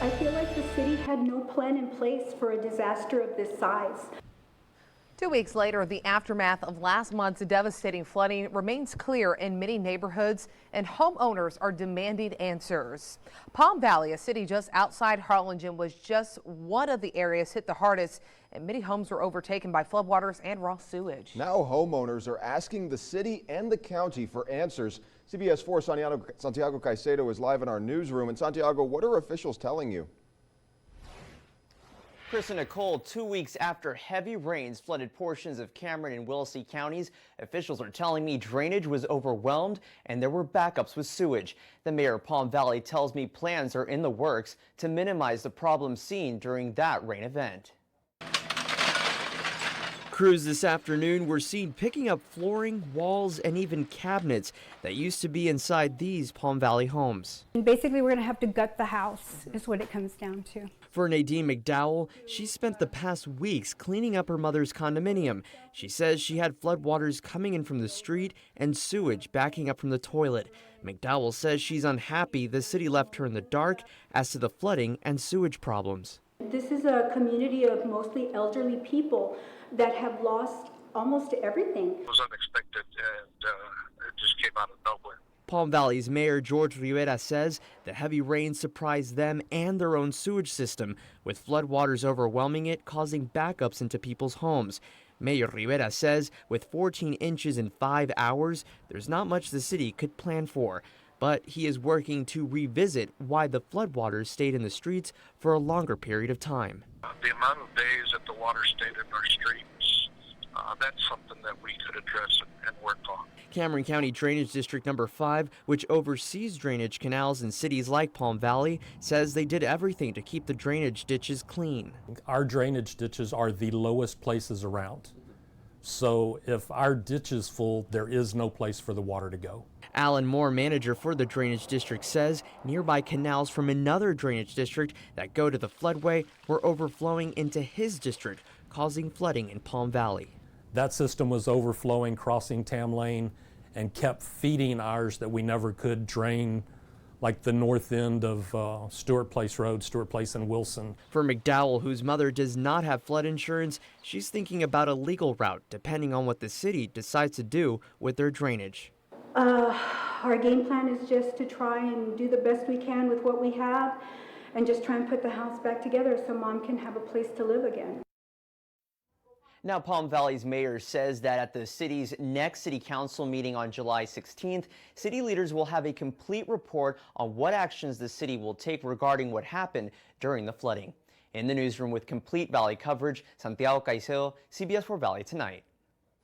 I feel like the city had no plan in place for a disaster of this size. 2 weeks later, the aftermath of last month's devastating flooding remains clear in many neighborhoods, and homeowners are demanding answers. Palm Valley, a city just outside Harlingen, was just one of the areas hit the hardest, and many homes were overtaken by floodwaters and raw sewage. Now homeowners are asking the city and the county for answers. CBS 4 Santiago Caicedo is live in our newsroom. And Santiago, what are officials telling you? Chris and Nicole, 2 weeks after heavy rains flooded portions of Cameron and Willacy counties, officials are telling me drainage was overwhelmed and there were backups with sewage. The mayor of Palm Valley tells me plans are in the works to minimize the problems seen during that rain event. Crews this afternoon were seen picking up flooring, walls, and even cabinets that used to be inside these Palm Valley homes. And basically, we're going to have to gut the house, is what it comes down to. For Nadine McDowell, she spent the past weeks cleaning up her mother's condominium. She says she had floodwaters coming in from the street and sewage backing up from the toilet. McDowell says she's unhappy the city left her in the dark as to the flooding and sewage problems. This is a community of mostly elderly people that have lost almost everything. It was unexpected and it just came out of nowhere. Palm Valley's Mayor George Rivera says the heavy rain surprised them and their own sewage system, with floodwaters overwhelming it, causing backups into people's homes. Mayor Rivera says with 14 inches in 5 hours, there's not much the city could plan for. But he is working to revisit why the floodwaters stayed in the streets for a longer period of time. The amount of days that the water stayed in our streets, that's something that we could address and work on. Cameron County Drainage District Number 5, which oversees drainage canals in cities like Palm Valley, says they did everything to keep the drainage ditches clean. Our drainage ditches are the lowest places around. So if our ditch is full, there is no place for the water to go. Alan Moore, manager for the drainage district, says nearby canals from another drainage district that go to the floodway were overflowing into his district, causing flooding in Palm Valley. That system was overflowing, crossing Tam Lane, and kept feeding ours that we never could drain, like the north end of Stewart Place Road, Stewart Place and Wilson. For McDowell, whose mother does not have flood insurance, she's thinking about a legal route depending on what the city decides to do with their drainage. Our game plan is just to try and do the best we can with what we have and just try and put the house back together so Mom can have a place to live again. Now, Palm Valley's mayor says that at the city's next city council meeting on July 16th, city leaders will have a complete report on what actions the city will take regarding what happened during the flooding. In the newsroom with complete Valley coverage, Santiago Caicedo, CBS 4 Valley Tonight.